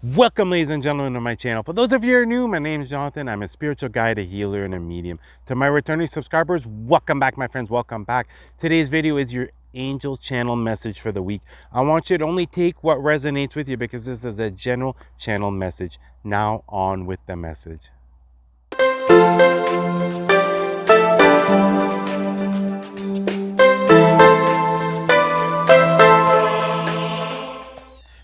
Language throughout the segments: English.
Welcome, ladies and gentlemen, to my channel. For those of you who are new, my name is Jonathan. I'm a spiritual guide, a healer, and a medium. To my returning subscribers, welcome back, my friends. Welcome back. Today's video is your angel channel message for the week. I want you to only take what resonates with you because this is a general channel message. Now on with the message.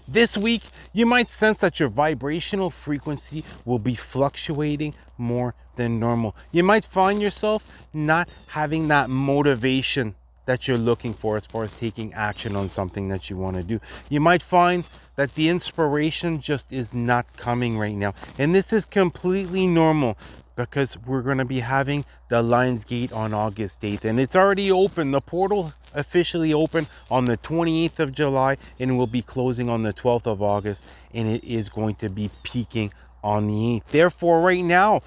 This week, you might sense that your vibrational frequency will be fluctuating more than normal. You might find yourself not having that motivation that you're looking for as far as taking action on something that you want to do. You might find that the inspiration just is not coming right now. And this is completely normal because we're going to be having the Lion's Gate on August 8th, and it's already open. The portal officially open on the 28th of July and will be closing on the 12th of August, and it is going to be peaking on the 8th. Therefore, right now,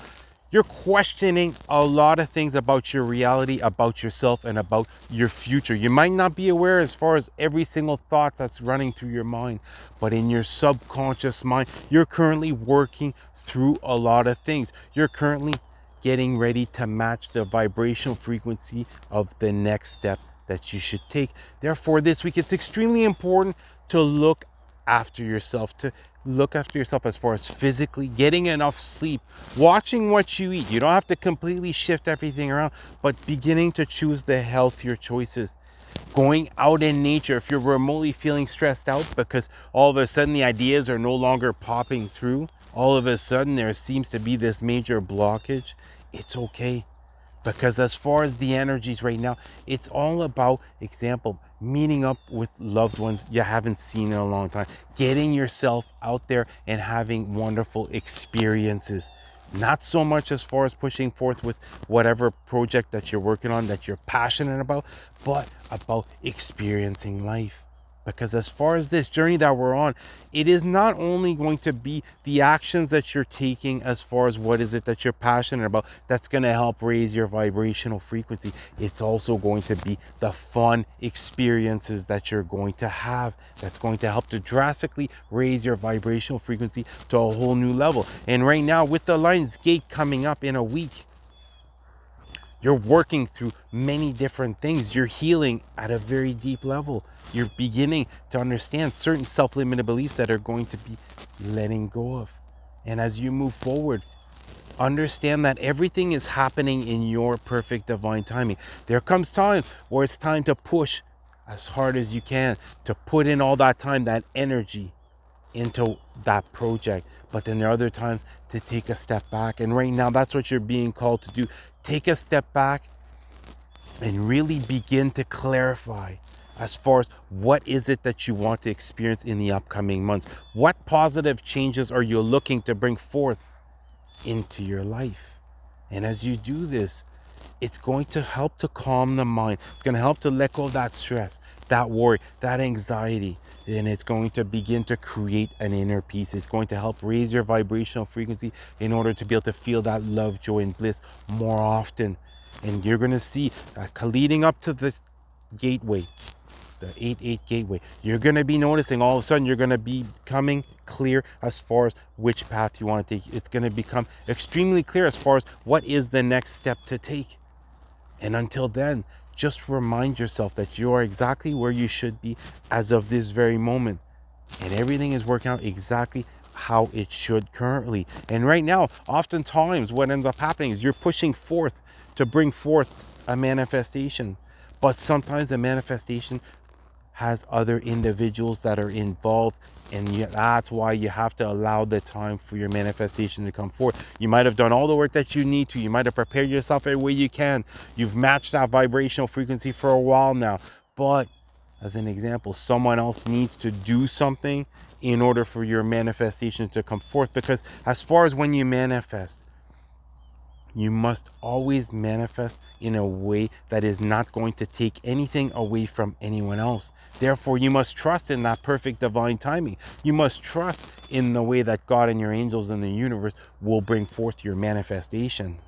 you're questioning a lot of things about your reality, about yourself, and about your future. You might not be aware as far as every single thought that's running through your mind, but in your subconscious mind, you're currently working through a lot of things. You're currently getting ready to match the vibrational frequency of the next step that you should take. Therefore, this week, it's extremely important to look after yourself, as far as physically getting enough sleep, watching what you eat. You don't have to completely shift everything around, but beginning to choose the healthier choices. Going out in nature if you're remotely feeling stressed out because all of a sudden the ideas are no longer popping through. All of a sudden there seems to be this major blockage. It's okay. Because as far as the energies right now, it's all about, example, meeting up with loved ones you haven't seen in a long time, getting yourself out there and having wonderful experiences. Not so much as far as pushing forth with whatever project that you're working on that you're passionate about, but about experiencing life. Because as far as this journey that we're on, it is not only going to be the actions that you're taking as far as what is it that you're passionate about that's going to help raise your vibrational frequency. It's also going to be the fun experiences that you're going to have that's going to help to drastically raise your vibrational frequency to a whole new level. And right now, with the Lion's Gate coming up in a week, you're working through many different things. You're healing at a very deep level. You're beginning to understand certain self-limited beliefs that are going to be letting go of. And as you move forward, understand that everything is happening in your perfect divine timing. There comes times where it's time to push as hard as you can, to put in all that time, that energy into that project. But then there are other times to take a step back. And right now, that's what you're being called to do. Take a step back and really begin to clarify as far as what is it that you want to experience in the upcoming months. What positive changes are you looking to bring forth into your life? And as you do this, it's going to help to calm the mind. It's going to help to let go of that stress, that worry, that anxiety. And it's going to begin to create an inner peace. It's going to help raise your vibrational frequency in order to be able to feel that love, joy, and bliss more often. And you're going to see that leading up to this gateway, the 8-8 gateway, you're going to be noticing all of a sudden you're going to be becoming clear as far as which path you want to take. It's going to become extremely clear as far as what is the next step to take. And until then, just remind yourself that you are exactly where you should be as of this very moment. And everything is working out exactly how it should currently. And right now, oftentimes what ends up happening is you're pushing forth to bring forth a manifestation. But sometimes the manifestation has other individuals that are involved, and that's why you have to allow the time for your manifestation to come forth. You might have done all the work that you need to. You might have prepared yourself every way you can. You've matched that vibrational frequency for a while now. But as an example, someone else needs to do something in order for your manifestation to come forth. Because as far as when you manifest, you must always manifest in a way that is not going to take anything away from anyone else. Therefore, you must trust in that perfect divine timing. You must trust in the way that God and your angels and the universe will bring forth your manifestation.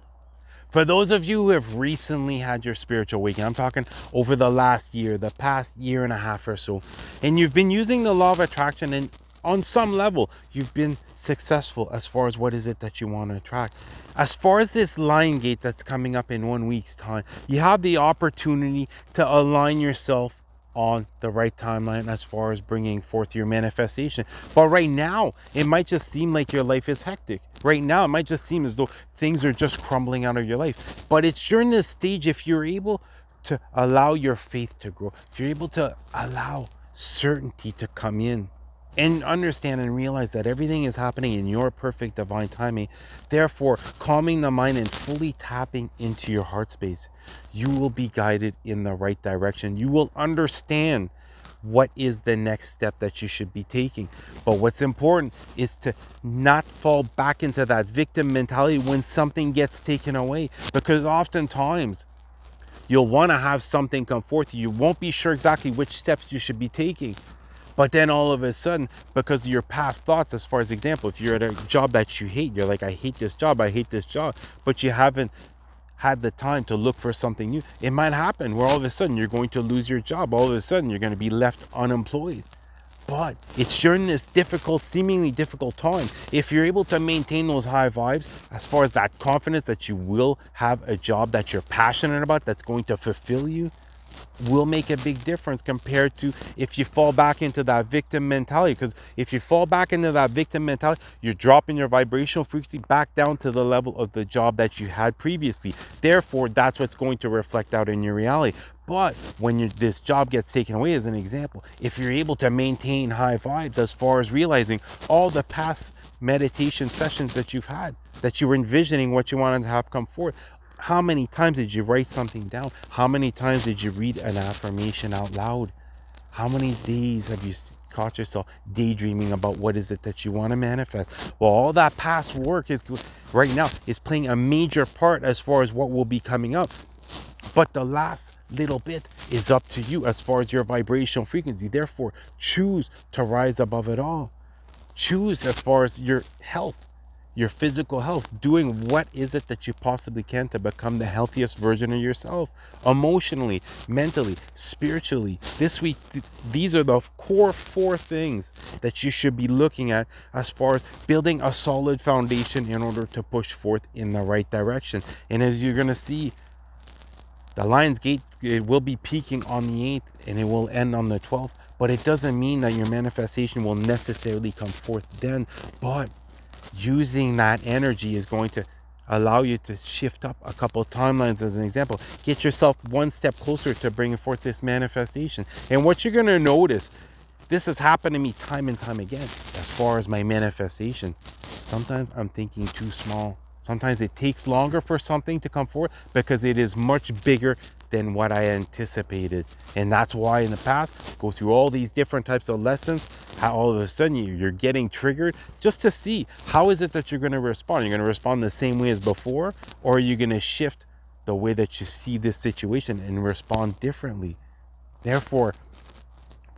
For those of you who have recently had your spiritual awakening, I'm talking over the last year, the past year and a half or so, and you've been using the law of attraction, and on some level, you've been successful as far as what is it that you want to attract. As far as this line gate that's coming up in 1 week's time, you have the opportunity to align yourself on the right timeline as far as bringing forth your manifestation. But right now, it might just seem like your life is hectic. Right now, it might just seem as though things are just crumbling out of your life. But it's during this stage, if you're able to allow your faith to grow, if you're able to allow certainty to come in, and understand and realize that everything is happening in your perfect divine timing, therefore calming the mind and fully tapping into your heart space, you will be guided in the right direction. You will understand what is the next step that you should be taking. But what's important is to not fall back into that victim mentality when something gets taken away, because oftentimes you'll want to have something come forth. You won't be sure exactly which steps you should be taking. But then all of a sudden, because of your past thoughts, as far as example, if you're at a job that you hate, you're like, I hate this job, but you haven't had the time to look for something new. It might happen where all of a sudden you're going to lose your job. All of a sudden you're going to be left unemployed. But it's during this difficult, seemingly difficult time, if you're able to maintain those high vibes, as far as that confidence that you will have a job that you're passionate about, that's going to fulfill you, will make a big difference compared to if you fall back into that victim mentality. Because if you fall back into that victim mentality, you're dropping your vibrational frequency back down to the level of the job that you had previously. Therefore, that's what's going to reflect out in your reality. But when this job gets taken away, as an example, if you're able to maintain high vibes as far as realizing all the past meditation sessions that you've had, that you were envisioning what you wanted to have come forth, how many times did you write something down? How many times did you read an affirmation out loud? How many days have you caught yourself daydreaming about what is it that you want to manifest? Well, all that past work is right now is playing a major part as far as what will be coming up. But the last little bit is up to you as far as your vibrational frequency. Therefore, choose to rise above it all. Choose as far as your health, your physical health, doing what is it that you possibly can to become the healthiest version of yourself, emotionally, mentally, spiritually. This week, these are the core 4 things that you should be looking at as far as building a solid foundation in order to push forth in the right direction. And as you're going to see, the Lion's Gate, it will be peaking on the 8th and it will end on the 12th. But it doesn't mean that your manifestation will necessarily come forth then. But using that energy is going to allow you to shift up a couple of timelines. As an example, get yourself one step closer to bringing forth this manifestation. And what you're going to notice, this has happened to me time and time again as far as my manifestation. Sometimes I'm thinking too small. Sometimes it takes longer for something to come forth because it is much bigger than what I anticipated. And that's why in the past, go through all these different types of lessons, how all of a sudden you're getting triggered, just to see how is it that you're going to respond. You're going to respond the same way as before, or are you going to shift the way that you see this situation and respond differently? Therefore,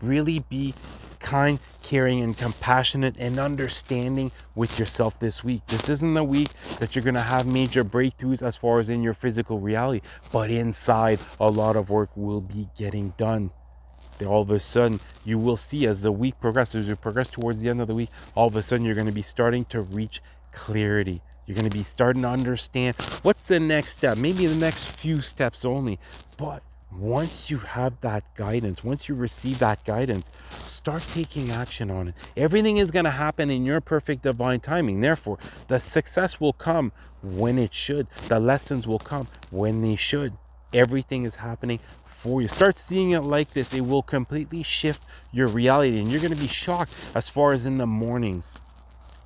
really be kind, caring, and compassionate and understanding with yourself this week. This isn't the week that you're going to have major breakthroughs as far as in your physical reality, but inside, a lot of work will be getting done. All of a sudden, you will see as the week progresses, as you progress towards the end of the week, all of a sudden you're going to be starting to reach clarity. You're going to be starting to understand what's the next step, maybe the next few steps only. But once you have that guidance, once you receive that guidance, start taking action on it. Everything is going to happen in your perfect divine timing. Therefore, the success will come when it should. The lessons will come when they should. Everything is happening for you. Start seeing it like this. It will completely shift your reality, and you're going to be shocked as far as in the mornings.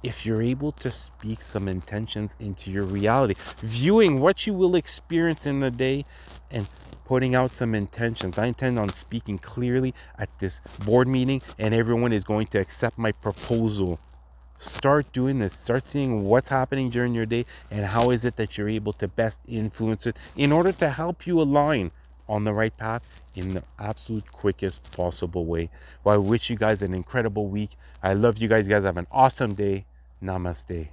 If you're able to speak some intentions into your reality, viewing what you will experience in the day and putting out some intentions. I intend on speaking clearly at this board meeting and everyone is going to accept my proposal. Start doing this. Start seeing what's happening during your day and how is it that you're able to best influence it in order to help you align on the right path in the absolute quickest possible way. Well, I wish you guys an incredible week. I love you guys. You guys have an awesome day. Namaste.